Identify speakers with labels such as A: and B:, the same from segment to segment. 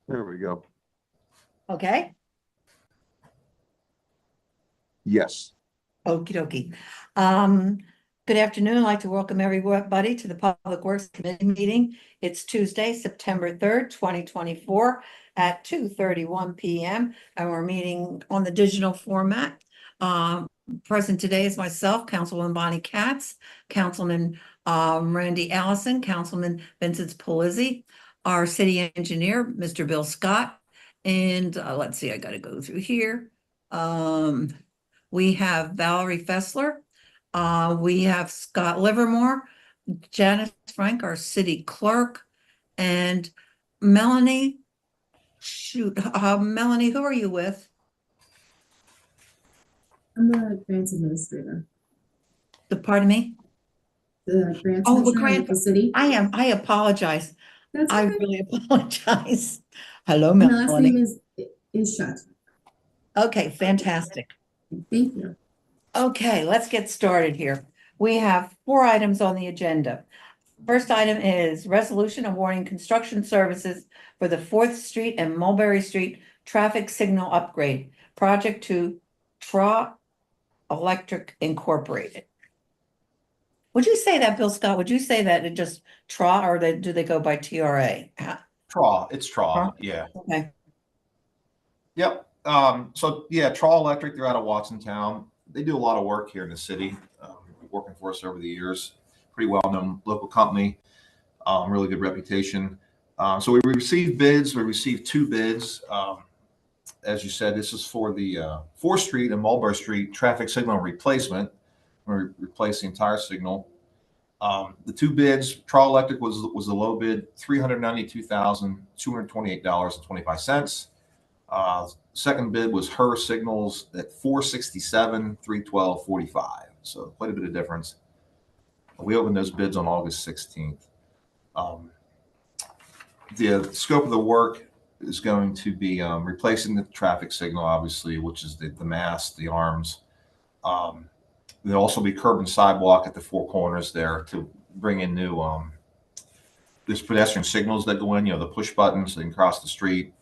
A: There we go.
B: Okay.
A: Yes.
B: Okie dokie. Good afternoon. I'd like to welcome everybody to the Public Works Committee meeting. It's Tuesday, September 3rd, 2024 at 2:31 p.m. And we're meeting on the digital format. Present today is myself, Councilwoman Bonnie Katz, Councilman Randy Allison, Councilman Vincent Polizzi, our city engineer, Mr. Bill Scott. And let's see, I got to go through here. We have Valerie Fessler. We have Scott Livermore, Janice Frank, our city clerk, and Melanie. Shoot, Melanie, who are you with?
C: I'm the grants administrator.
B: Pardon me?
C: The grants
B: Oh, the
C: administrator
B: grant.
C: with the city.
B: I apologize.
C: That's
B: I
C: okay.
B: really apologize. Hello,
C: And the last
B: Melanie.
C: name is Shut.
B: Okay, fantastic.
C: Thank you.
B: Okay, let's get started here. We have 4 items on the agenda. First item is resolution awarding construction services for the 4th Street and Mulberry Street traffic signal upgrade project to TRA Electric Incorporated. Would you say that, Bill Scott? Would you say that it just TRA or do they go by TRA?
D: TRA, it's TRA,
B: TRA?
D: yeah.
B: Okay.
D: Yep. So yeah, TRA Electric, they're out of Watsontown. They do a lot of work here in the city, working for us over the years. Pretty well-known local company, really good reputation. So we received bids. We received 2 bids. As you said, this is for the 4th Street and Mulberry Street traffic signal replacement. We replace the entire signal. The 2 bids, TRA Electric was the low bid, $392,228.25. Second bid was Her Signals at $467,312.45. So quite a bit of difference. We opened those bids on August 16th. The scope of the work is going to be replacing the traffic signal, obviously, which is the mast, the arms. There'll also be curb and sidewalk at the 4 corners there to bring in new there's pedestrian signals that go in, the push buttons so they can cross the street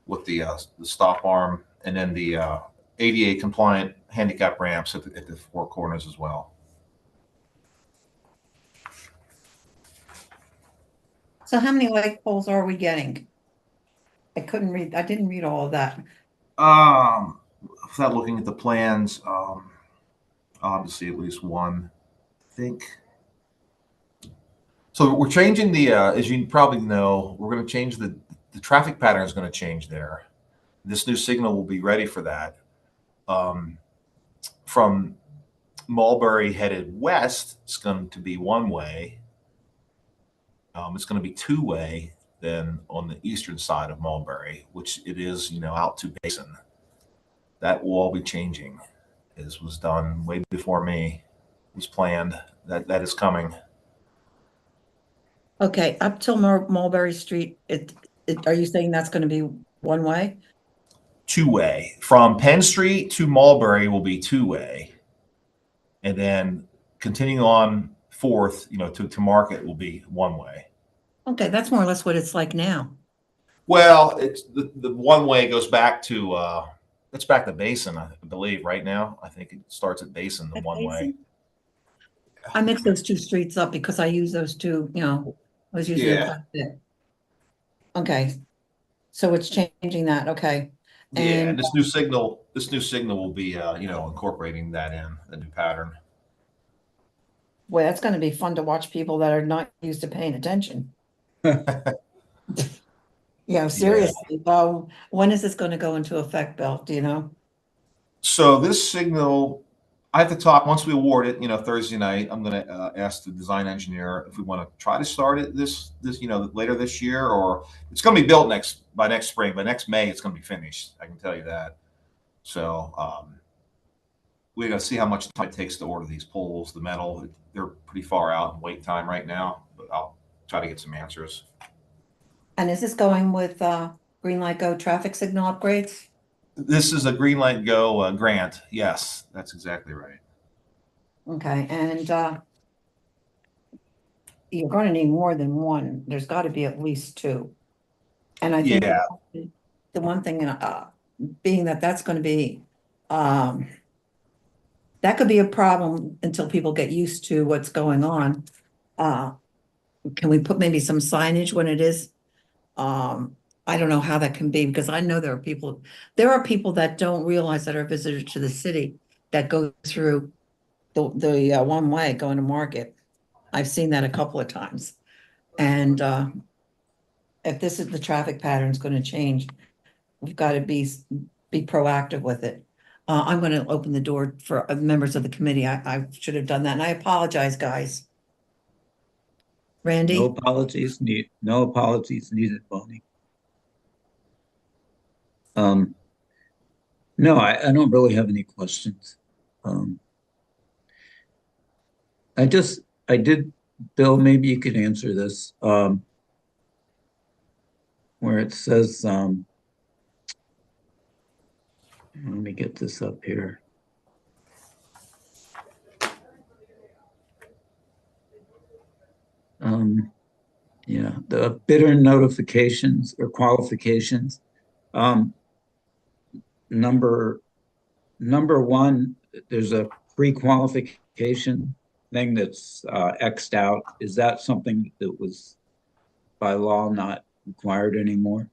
D: with the stop arm, and then the ADA compliant handicap ramps at the 4 corners as well.
B: So how many light poles are we getting? I didn't read all of that.
D: Without looking at the plans, obviously at least 1, I think. So we're changing the, as you probably know, we're going to change the traffic pattern is going to change there. This new signal will be ready for that. From Mulberry headed west, it's going to be 1 way. It's going to be 2-way then on the eastern side of Mulberry, which it is, out to Basin. That will all be changing. This was done way before me. It was planned. That is coming.
B: Okay, up till Mulberry Street, are you saying that's going to be 1 way?
D: 2-way. From Penn Street to Mulberry will be 2-way. And then continuing on 4th, to Market will be 1 way.
B: Okay, that's more or less what it's like now.
D: Well, it's the 1 way goes back to it's back to Basin, I believe, right now. I think it starts at Basin, the 1 way.
B: I mix those 2 streets up because I use those 2, I was using them quite a bit. Okay. So it's changing that, okay.
D: Yeah, and this new signal will be incorporating that in the new pattern.
B: Boy, that's going to be fun to watch people that are not used to paying attention. Seriously. When is this going to go into effect, Bill? Do you know?
D: So this signal, I have to talk once we award it. Thursday night, I'm going to ask the design engineer if we want to try to start it this later this year, or it's going to be built by next spring. By next May, it's going to be finished. I can tell you that. So we're going to see how much time it takes to order these poles, the metal. They're pretty far out in wait time right now, but I'll try to get some answers.
B: And is this going with Green Light Go traffic signal upgrades?
D: This is a Green Light Go grant. Yes, that's exactly right.
B: Okay, and you're going to need more than 1. There's got to be at least 2. And I think
D: Yeah.
B: the one thing, being that that's gonna be, that could be a problem until people get used to what's going on. Uh, can we put maybe some signage when it is? I don't know how that can be, because I know there are people that don't realize that are visitors to the city that go through the one way going to market. I've seen that a couple of times. And if this is the traffic pattern's gonna change, we've got to be proactive with it. I'm gonna open the door for members of the committee. I should have done that, and I apologize, guys.
A: No
B: Randy?
A: apologies needed, Bonnie. No, I don't really have any questions. I did, Bill, maybe you could answer this. Where it says, let me get this up here. Yeah, the bidder notifications or qualifications. Number one, there's a pre-qualification thing that's X'd out. Is that something that was by law not required anymore?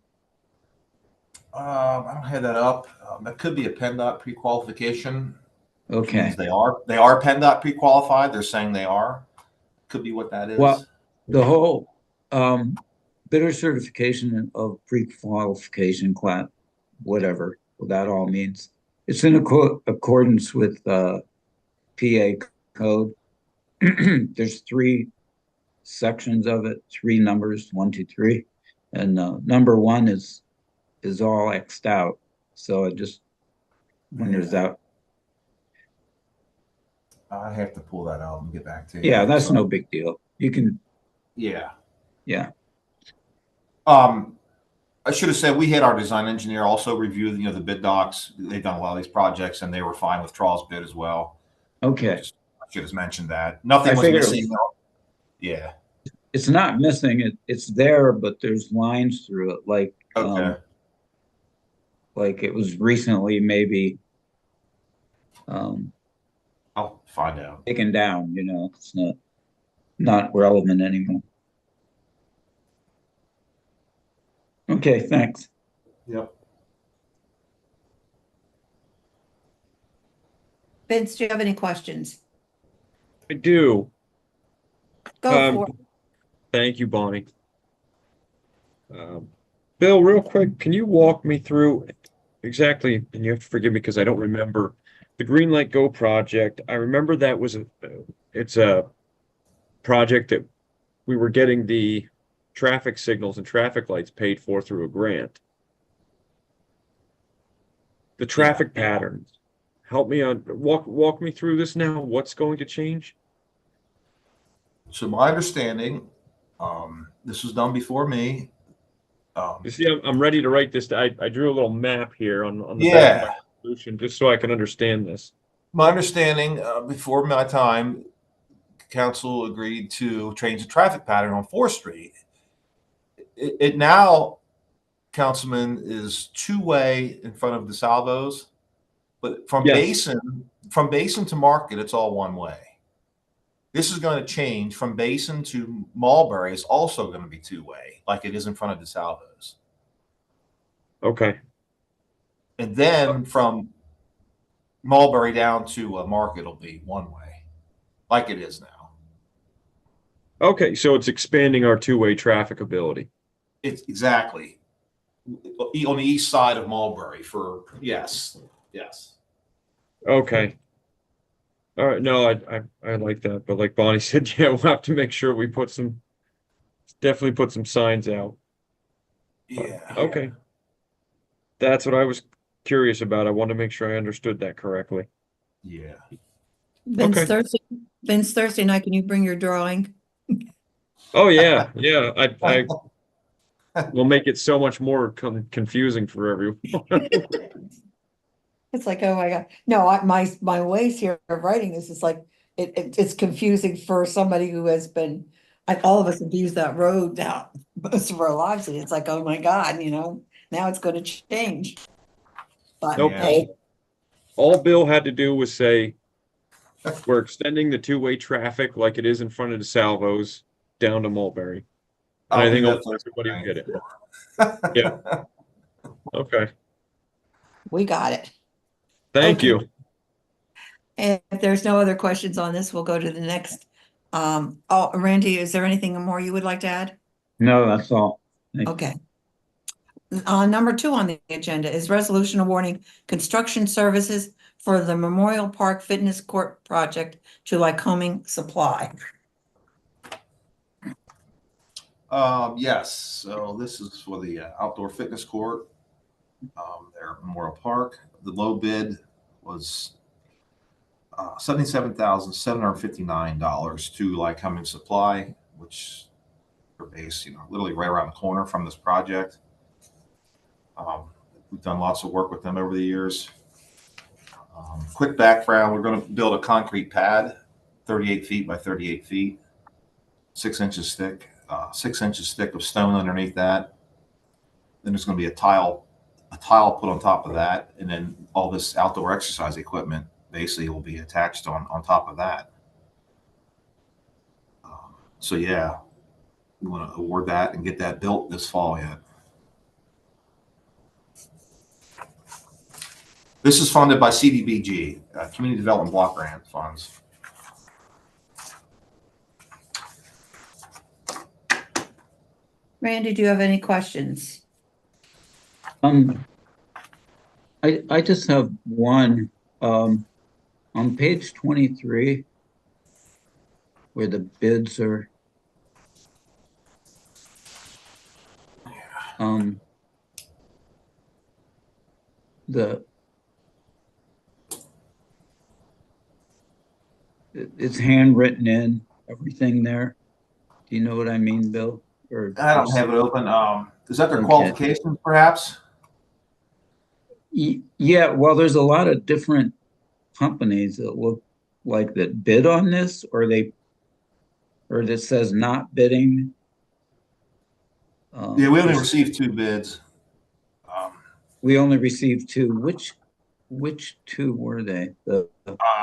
D: I don't have that up. That could be a PennDOT pre-qualification. Which
A: Okay.
D: means they are PennDOT pre-qualified. They're saying they are. Could be what that is.
A: Well, the whole bidder certification of pre-qualification class, whatever that all means. It's in accordance with PA code. There's 3 sections of it, 3 numbers, 1, 2, 3, and number 1 is all X'd out. So I just wonders that.
D: I have to pull that out and get back to you.
A: Yeah, that's no big deal. You can.
D: Yeah.
A: Yeah.
D: I should have said we had our design engineer also review, the bid docs. They've done a lot of these projects, and they were fine with Traw's bid as well.
A: Okay.
D: I should have mentioned that. Nothing
A: I
D: was
A: figured
D: missing. Yeah.
A: It's not missing. It's there, but there's lines through it, like
D: Okay.
A: like it was recently maybe
D: I'll find out.
A: taken down. It's not relevant anymore. Okay, thanks.
D: Yep.
B: Vince, do you have any questions?
E: I do.
B: Go for it.
E: Thank you, Bonnie. Bill, real quick, can you walk me through exactly, and you have to forgive me because I don't remember, the Green Light Go project. I remember that was it's a project that we were getting the traffic signals and traffic lights paid for through a grant. The traffic patterns. Help me walk me through this now. What's going to change?
D: So my understanding, this was done before me.
E: You see, I'm ready to write this. I drew a little map here on the back of
D: Yeah.
E: my solution just so I can understand this.
D: My understanding, before my time, council agreed to change the traffic pattern on 4th Street. It now, Councilman, is 2-way in front of DeSalvo's, but from
E: Yes.
D: Basin to Market, it's all 1-way. This is going to change from Basin to Mulberry. Is also going to be 2-way, like it is in front of DeSalvo's.
E: Okay.
D: And then from Mulberry down to Market will be 1-way, like it is now.
E: Okay, so it's expanding our two-way traffic ability.
D: It's exactly on the east side of Mulberry yes.
E: Okay. All right. No, I like that, but like Bonnie said, yeah, we'll have to make sure we definitely put some signs out.
D: Yeah.
E: Okay. That's what I was curious about. I want to make sure I understood that correctly.
D: Yeah.
B: Vince,
E: Okay.
B: Thursday night, can you bring your drawing?
E: Oh yeah, yeah. I will make it so much more confusing for everyone.
B: It's like, oh my God. No, my ways here of writing this is like, it's confusing for somebody who has been all of us have used that road now most of our lives, and it's like, oh my God, now it's gonna change. But
E: Nope.
D: Yeah.
B: hey,
E: All Bill had to do was say, we're extending the two-way traffic like it is in front of the salvos down to Mulberry. And I
D: I'll
E: think
D: do that
E: almost
D: first
E: everybody will
D: tonight.
E: get it. Yeah. Okay.
B: we got it.
E: Thank
B: Okay.
E: you.
B: And if there's no other questions on this, we'll go to the next. Oh, Randy, is there anything more you would like to add?
A: No, that's all. Thank you.
B: Okay. Number 2 on the agenda is resolution awarding construction services for the Memorial Park Fitness Court project to Lycoming Supply.
D: Yes, so this is for the outdoor fitness court there at Memorial Park. The low bid was $77,759 to Lycoming Supply, which are based, literally right around the corner from this project. We've done lots of work with them over the years. Quick background, we're going to build a concrete pad, 38 feet by 38 feet, 6 inches thick, 6 inches thick of stone underneath that. Then there's going to be a tile put on top of that, and then all this outdoor exercise equipment basically will be attached on top of that. So yeah, we want to award that and get that built this fall yet. This is funded by CDBG, Community Development Block Grant Funds.
B: Randy, do you have any questions?
A: I just have one, on page 23, where the bids are, it's handwritten in, everything there. Do you know what I mean, Bill? Or
D: I don't have it open. Is that their
A: Okay.
D: qualifications, perhaps?
A: Yeah, well, there's a lot of different companies that look like that bid on this, or that says not bidding.
D: Yeah, we only received 2 bids.
A: We only received 2. Which 2 were they?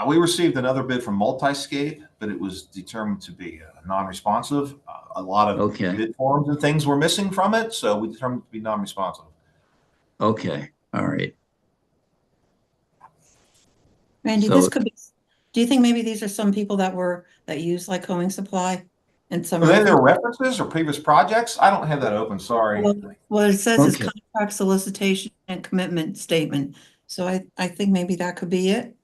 D: We received another bid from Multiscape, but it was determined to be non-responsive. A lot of
A: Okay.
D: bid forms and things were missing from it, so we determined to be non-responsive.
A: Okay, all right.
B: Randy,
A: So-
B: this could be, do you think maybe these are some people that use Lycoming Supply and some?
D: Are they their references or previous projects? I don't have that open, sorry.
B: Well, it says it's
A: Okay.
B: contract solicitation and commitment statement. So I think maybe that could be it.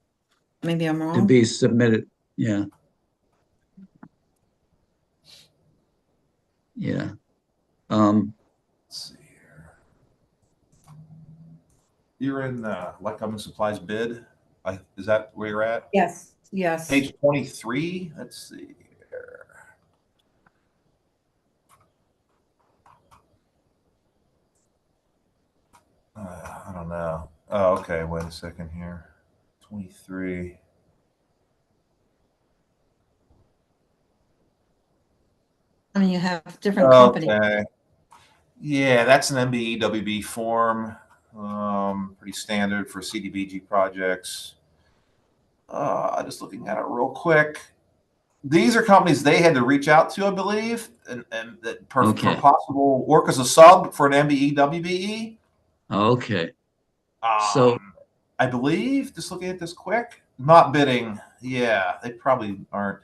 B: Maybe I'm
A: To
B: wrong.
A: be submitted, yeah. Yeah.
D: Let's see here. You're in Lycoming Supplies bid. Is that where you're at?
B: Yes, yes.
D: Page 23. Let's see here. I don't know. Oh, okay. Wait a second here. 23.
B: I mean, you have different companies.
D: Okay. Yeah, that's an MBE-WB form. Pretty standard for CDBG projects. Just looking at it real quick. These are companies they had to reach out to, I believe, and that for
A: Okay.
D: possible work as a sub for an MBE-WBE.
A: Okay. So-
D: I believe, just looking at this quick, not bidding. Yeah, they probably aren't.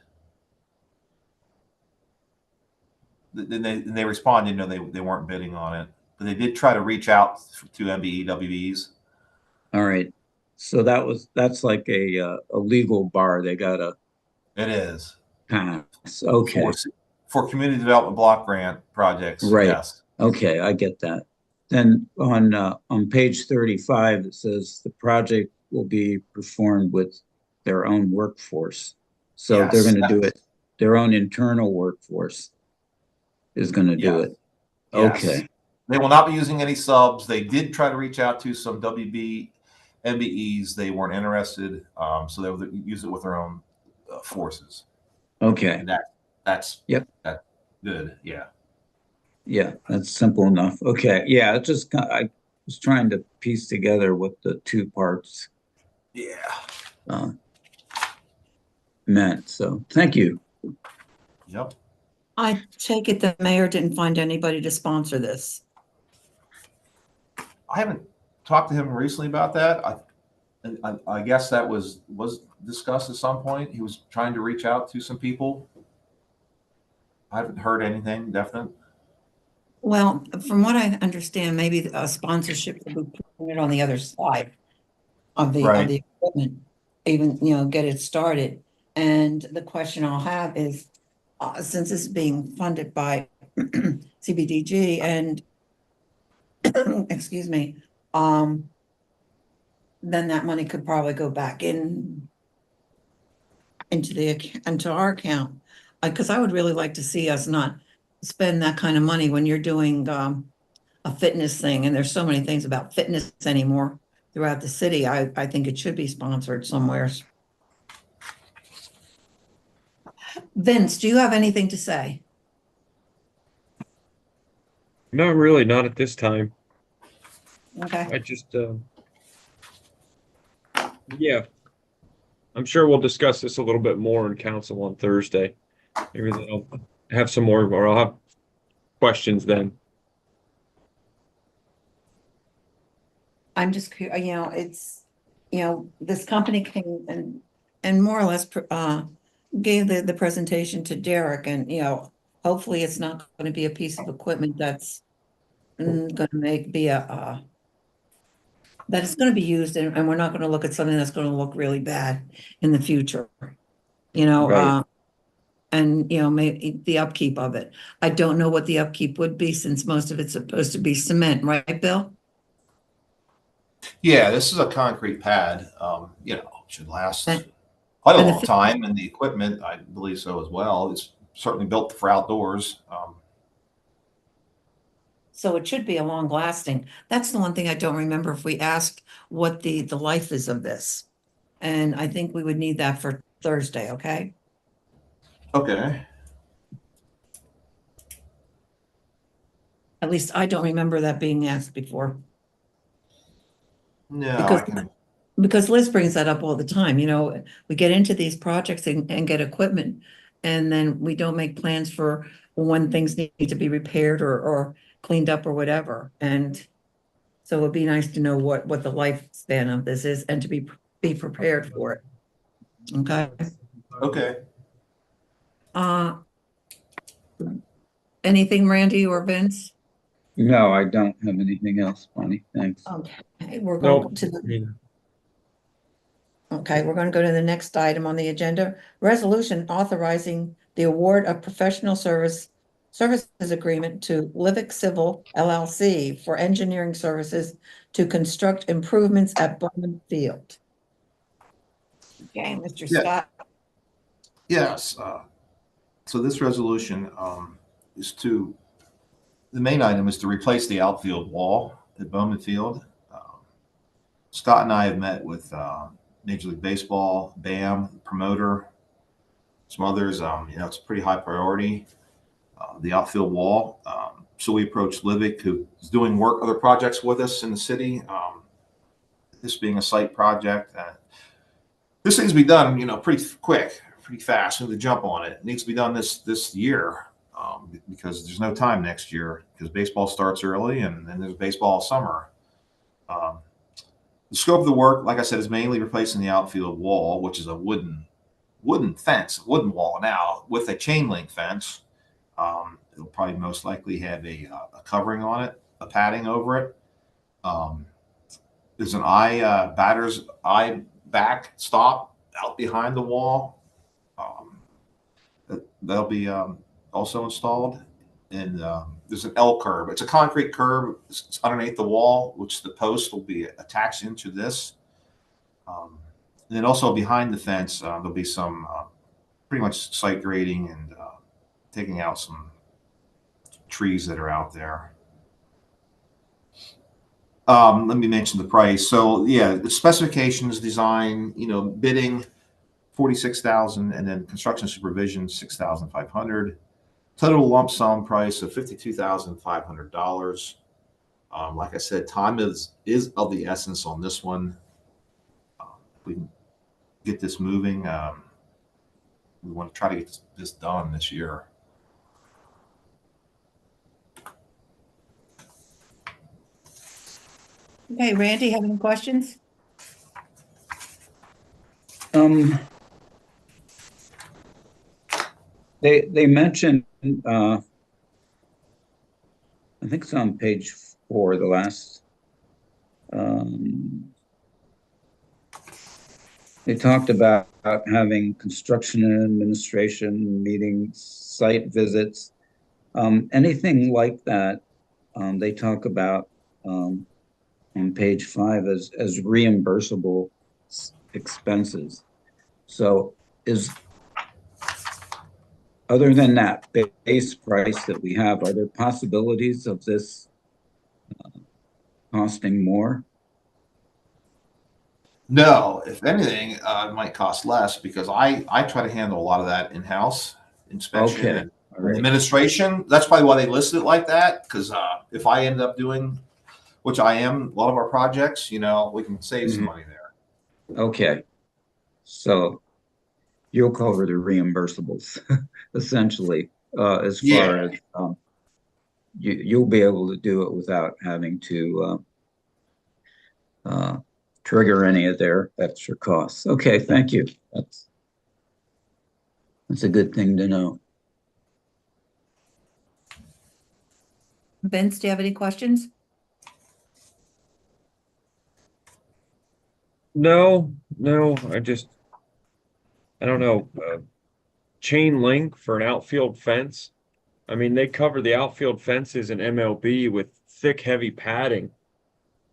D: Then they responded, they weren't bidding on it, but they did try to reach out to MBE-WBEs.
A: All right. So that's like a legal bar they gotta
D: It is
A: pass. Okay.
D: for community development block grant projects.
A: Right.
D: Yes.
A: Okay, I get that. Then on page 35, it says the project will be performed with their own workforce. So they're
D: Yes.
A: gonna do it, their own internal workforce is gonna do
D: Yes.
A: it.
D: Yes.
A: Okay,
D: They will not be using any subs. They did try to reach out to some WB MBEs. They weren't interested. So they would use it with their own forces.
A: okay,
D: And that's
A: Yep.
D: Good. Yeah.
A: Yeah, that's simple enough. Okay, yeah, I was trying to piece together what the two parts
D: Yeah.
A: uh, meant. So thank you.
D: Yep.
B: I take it the mayor didn't find anybody to sponsor this.
D: I haven't talked to him recently about that. I guess that was discussed at some point. He was trying to reach out to some people. I haven't heard anything definite.
B: Well, from what I understand, maybe a sponsorship would be putting it on the other side of
D: Right.
B: the equipment, even, get it started. And the question I'll have is, since it's being funded by CBDG and excuse me, then that money could probably go back into our account. Because I would really like to see us not spend that kind of money when you're doing a fitness thing, and there's so many things about fitness anymore throughout the city. I think it should be sponsored somewhere. Vince, do you have anything to say?
E: No, really, not at this time.
B: Okay.
E: I just, yeah, I'm sure we'll discuss this a little bit more in council on Thursday. Maybe they'll have some more, or I'll have questions then.
B: I'm just, it's, this company came and more or less, gave the presentation to Derek, and, hopefully it's not going to be a piece of equipment that's going to that it's going to be used, and we're not going to look at something that's going to look really bad in the future,
A: Right.
B: and, maybe the upkeep of it. I don't know what the upkeep would be, since most of it's supposed to be cement, right, Bill?
D: Yeah, this is a concrete pad. Should last
B: And-
D: quite a
B: and the
D: long time, and the equipment, I believe so as well. It's certainly built for outdoors.
B: So it should be a long lasting. That's the one thing I don't remember if we asked what the life is of this. And I think we would need that for Thursday, okay?
D: Okay.
B: At least I don't remember that being asked before.
D: No,
B: Because
D: I can.
B: Because Liz brings that up all the time, we get into these projects and get equipment, and then we don't make plans for when things need to be repaired or cleaned up or whatever. And so it'd be nice to know what the lifespan of this is and to be prepared for it. Okay.
D: Okay.
B: Uh, anything, Randy or Vince?
A: No, I don't have anything else, Bonnie. Thanks.
B: Okay, we're
E: No,
B: going to
E: I mean,
B: Okay, we're going to go to the next item on the agenda. Resolution authorizing the award of professional services agreement to Livick Civil LLC for engineering services to construct improvements at Bowman Field. Okay, Mr.
D: Yeah.
B: Scott.
D: Yes. So this resolution is the main item is to replace the outfield wall at Bowman Field. Scott and I have met with Major League Baseball, BAM, promoter, some others. It's a pretty high priority, the outfield wall. So we approached Livick, who is doing other projects with us in the city. This being a site project, this needs to be done, pretty quick, pretty fast. We need to jump on it. It needs to be done this year, because there's no time next year, because baseball starts early and then there's baseball summer. The scope of the work, like I said, is mainly replacing the outfield wall, which is a wooden wooden wall now with a chain link fence. It'll probably most likely have a covering on it, a padding over it. There's an batter's eye back stop out behind the wall. That'll be also installed. And there's an L curb. It's a concrete curb. It's underneath the wall, which the post will be attached into this. And then also behind the fence, there'll be some pretty much site grading and taking out some trees that are out there. Let me mention the price. So yeah, the specifications, design, bidding, $46,000, and then construction supervision, $6,500. Total lump sum price of $52,500. Like I said, time is of the essence on this one. We can get this moving. We want to try to get this done this year.
B: Okay, Randy, have any questions?
A: They mentioned, I think it's on page 4, the last. They talked about having construction and administration meetings, site visits, anything like that. They talk about on page 5 as reimbursable expenses. So other than that base price that we have, are there possibilities of this costing more?
D: No, if anything, it might cost less because I try to handle a lot of that in-house inspection
A: Okay,
D: and
A: all right.
D: administration. That's probably why they listed it like that. Because if I end up doing, which I am, a lot of our projects, we can save some money there.
A: Okay, so you'll cover the reimbursables essentially, as far as you'll be able to do it without having to trigger any of their extra costs. Okay, thank you. That's a good thing to know.
B: Vince, do you have any questions?
E: No, I don't know. Chain link for an outfield fence. I mean, they cover the outfield fences in MLB with thick, heavy padding.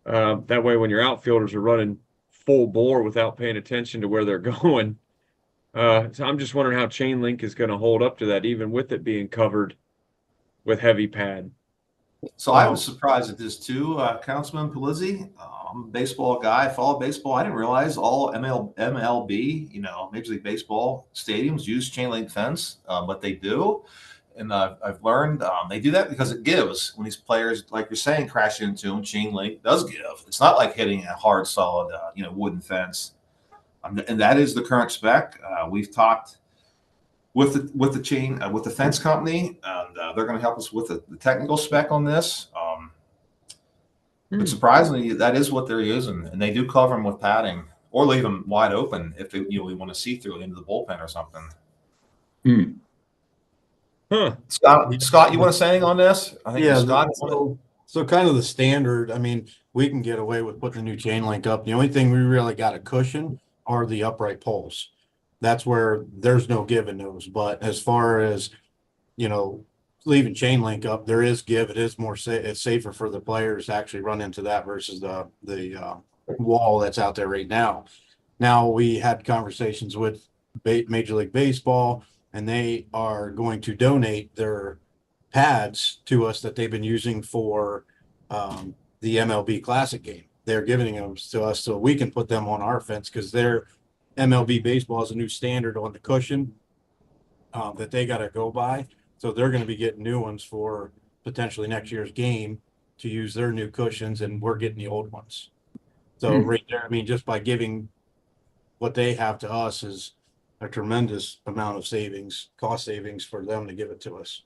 E: That way, when your outfielders are running full bore without paying attention to where they're going. So I'm just wondering how chain link is going to hold up to that, even with it being covered with heavy pad.
D: So I was surprised at this too, Councilman Pelizzi. I'm a baseball guy, I follow baseball. I didn't realize all MLB, Major League Baseball stadiums use chain link fence, but they do. And I've learned they do that because it gives when these players, like you're saying, crash into them. Chain link does give. It's not like hitting a hard, solid, wooden fence. And that is the current spec. We've talked with the fence company, and they're going to help us with the technical spec on this. But surprisingly, that is what they're using, and they do cover them with padding or leave them wide open if they we want to see through it into the bullpen or something.
E: Huh.
D: Scott, you want to say anything on this? I think
F: Yeah,
D: Scott.
F: so kind of the standard, I mean, we can get away with putting a new chain link up. The only thing we really got a cushion are the upright poles. That's where there's no give in those. But as far as, leaving chain link up, there is give. It is more safe. It's safer for the players to actually run into that versus the wall that's out there right now. Now, we had conversations with Major League Baseball, and they are going to donate their pads to us that they've been using for the MLB Classic game. They're giving them to us so we can put them on our fence because their MLB baseball is a new standard on the cushion that they got to go by. So they're going to be getting new ones for potentially next year's game to use their new cushions, and we're getting the old ones. So right there, I mean, just by giving what they have to us is a tremendous amount of cost savings for them to give it to us.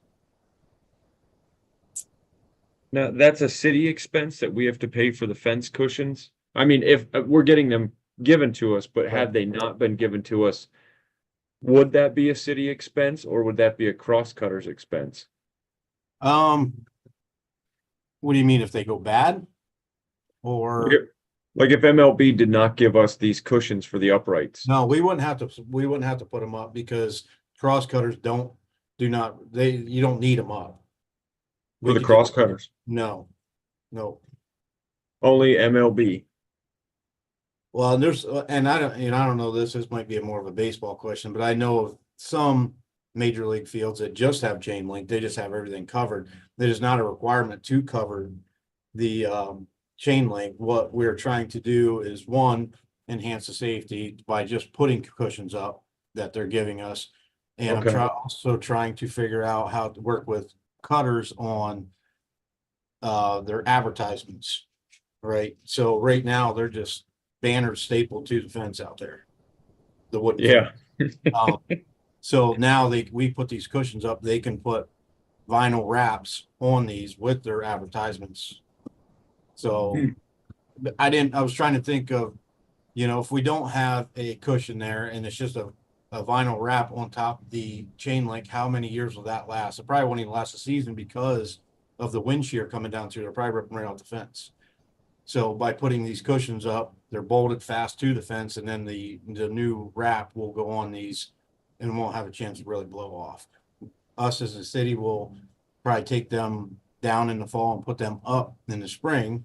E: Now, that's a city expense that we have to pay for the fence cushions. I mean, if we're getting them given to us, but had they not been given to us, would that be a city expense or would that be a crosscutter's expense?
F: What do you mean if they go bad? Or
E: Like if MLB did not give us these cushions for the uprights?
F: no, we wouldn't have to put them up because crosscutters you don't need them up.
E: For the crosscutters?
F: No.
E: Only MLB.
F: Well, I don't know this might be more of a baseball question, but I know of some major league fields that just have chain link. They just have everything covered. It is not a requirement to cover the chain link. What we're trying to do is enhance the safety by just putting cushions up that they're giving us. And
E: Okay.
F: also trying to figure out how to work with cutters on their advertisements, right? So right now they're just banners stapled to the fence out there. The wooden
E: Yeah.
F: fence. So now we put these cushions up, they can put vinyl wraps on these with their advertisements. So I was trying to think of, if we don't have a cushion there and it's just a vinyl wrap on top of the chain link, how many years will that last? It probably won't even last a season because of the wind shear coming down through. They're probably ripping right off the fence. So by putting these cushions up, they're bolted fast to the fence, and then the new wrap will go on these and won't have a chance to really blow off. Us as a city will probably take them down in the fall and put them up in the spring.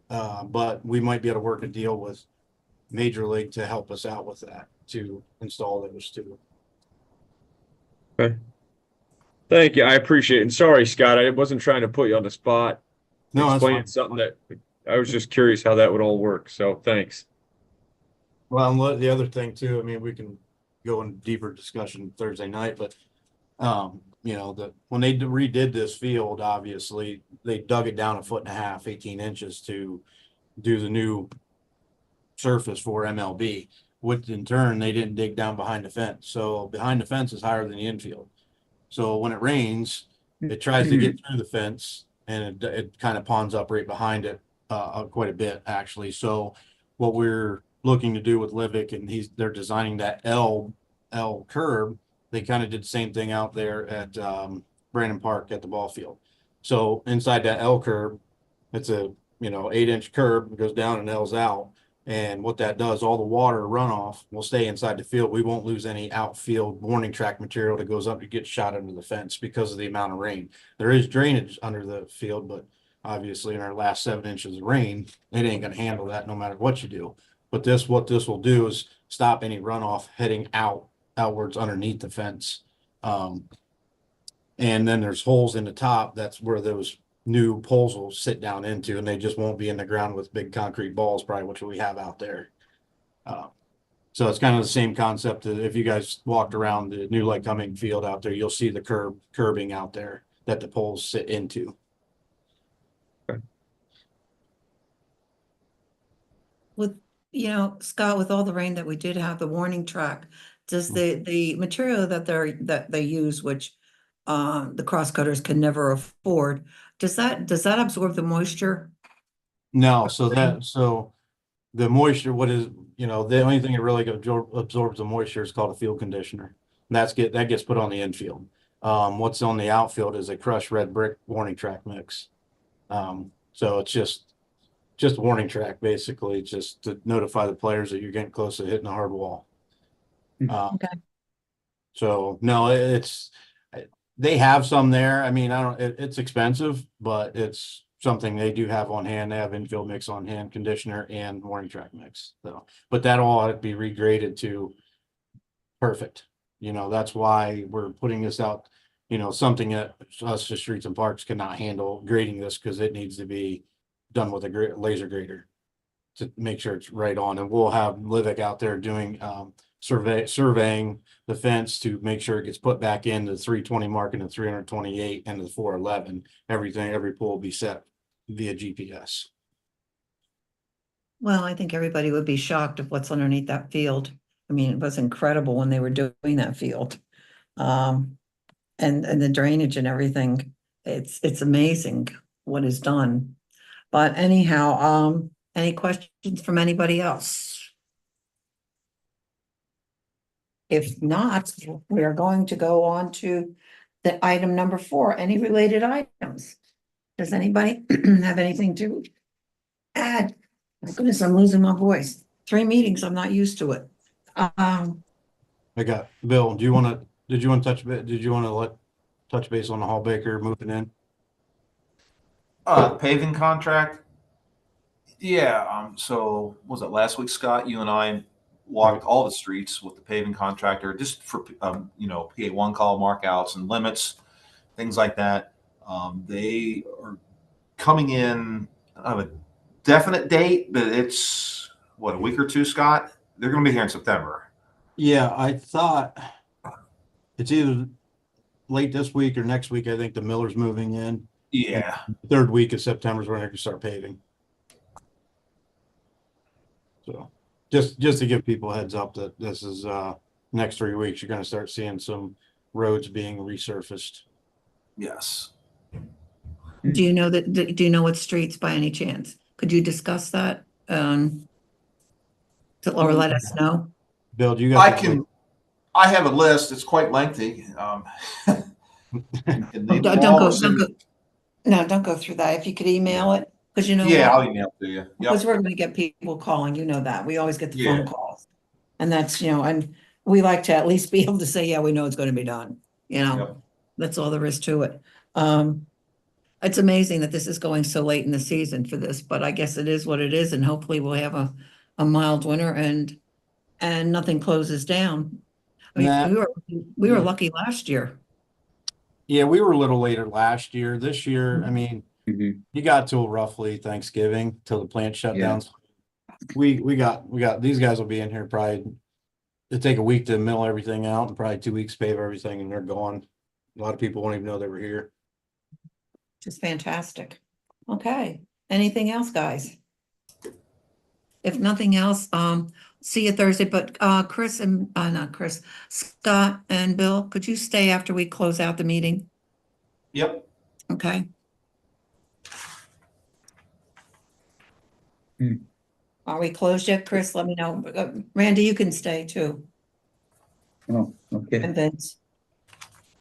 F: But we might be able to work a deal with Major League to help us out with that, to install those too.
E: Okay. Thank you. I appreciate it. And sorry, Scott, I wasn't trying to put you on the spot.
F: No, that's
E: Explaining
F: fine.
E: something that I was just curious how that would all work. So thanks.
F: Well, and the other thing too, I mean, we can go in deeper discussion Thursday night, but when they redid this field, obviously they dug it down 1.5 feet, 18 inches to do the new surface for MLB, which in turn they didn't dig down behind the fence. So behind the fence is higher than the infield. So when it rains, it tries to get through the fence and it kind of ponds up right behind it quite a bit actually. So what we're looking to do with Livick, and they're designing that L curb. They kind of did the same thing out there at Brandon Park at the ball field. So inside that L curb, it's a 8-inch curb, it goes down and L's out. And what that does, all the water runoff will stay inside the field. We won't lose any outfield warning track material that goes up to get shot under the fence because of the amount of rain. There is drainage under the field, but obviously in our last 7 inches of rain, it ain't gonna handle that no matter what you do. But what this will do is stop any runoff heading outwards underneath the fence. And then there's holes in the top. That's where those new poles will sit down into, and they just won't be in the ground with big concrete balls, probably, which we have out there. So it's kind of the same concept that if you guys walked around the new Lake Cumming field out there, you'll see the curbing out there that the poles sit into.
B: With, Scott, with all the rain that we did have, the warning track, does the material that they use, which the crosscutters can never afford, does that absorb the moisture?
F: No, so the moisture, the only thing that really absorbs the moisture is called a field conditioner. And that gets put on the infield. What's on the outfield is a crushed red brick warning track mix. So it's just a warning track, basically, just to notify the players that you're getting close to hitting a hard wall.
B: Okay.
F: So no, they have some there. I mean, it's expensive, but it's something they do have on hand. They have infield mix on hand, conditioner and warning track mix. So, but that all had to be regraded to perfect. That's why we're putting this out, something that us, the Streets and Parks, cannot handle grading this because it needs to be done with a laser grader to make sure it's right on. And we'll have Livick out there doing surveying the fence to make sure it gets put back into the 320 mark and the 328 and the 411. Every pole will be set via GPS.
B: Well, I think everybody would be shocked of what's underneath that field. I mean, it was incredible when they were doing that field. And the drainage and everything. It's amazing what is done. But anyhow, any questions from anybody else? If not, we are going to go on to the item number 4, any related items. Does anybody have anything to add? My goodness, I'm losing my voice. 3 meetings, I'm not used to it.
F: I got Bill. Did you want to touch base on the Hall Baker moving in?
D: Paving contract. Yeah. So was it last week, Scott? You and I walked all the streets with the paving contractor just for PA1 call markouts and limits, things like that. They are coming in. I have a definite date, but it's a week or two, Scott. They're going to be here in September.
F: Yeah, I thought It's either late this week or next week. I think the miller's moving in.
D: Yeah.
F: Third week of September is when I can start paving. So just to give people a heads up that this is next 3 weeks, you're gonna start seeing some roads being resurfaced.
D: Yes.
B: Do you know do you know what streets by any chance? Could you discuss that? Or let us know?
F: Bill, do you got?
D: I have a list. It's quite lengthy. And name them
B: Don't
D: all
B: go,
D: or
B: don't
D: send
B: go.
D: it-
B: No, don't go through that. If you could email it, because you know.
D: Yeah,
B: what?
D: I'll email it to you.
B: Because
D: Yep.
B: we're gonna get people calling, you know that. We always get the
D: Yeah.
B: phone calls. And that's, and we like to at least be able to say, yeah, we know it's gonna be done,
D: Yep.
B: That's all there is to it. It's amazing that this is going so late in the season for this, but I guess it is what it is, and hopefully we'll have a mild winter and nothing closes down. I mean,
F: Nah.
B: we were
F: Yeah.
B: lucky last year.
F: Yeah, we were a little later last year. This year, I mean,
A: Mhm.
F: you got till roughly Thanksgiving till the plant shut
A: Yeah.
F: down. We got these guys will be in here probably. It'll take a week to mill everything out and probably 2 weeks pave everything and they're gone. A lot of people won't even know they were here.
B: Just fantastic. Okay, anything else, guys? If nothing else, see you Thursday, but Chris and not Chris, Scott and Bill, could you stay after we close out the meeting?
D: Yep.
B: Okay. Are we closed yet, Chris? Let me know. Randy, you can stay too.
A: Oh, okay.
B: And Vince.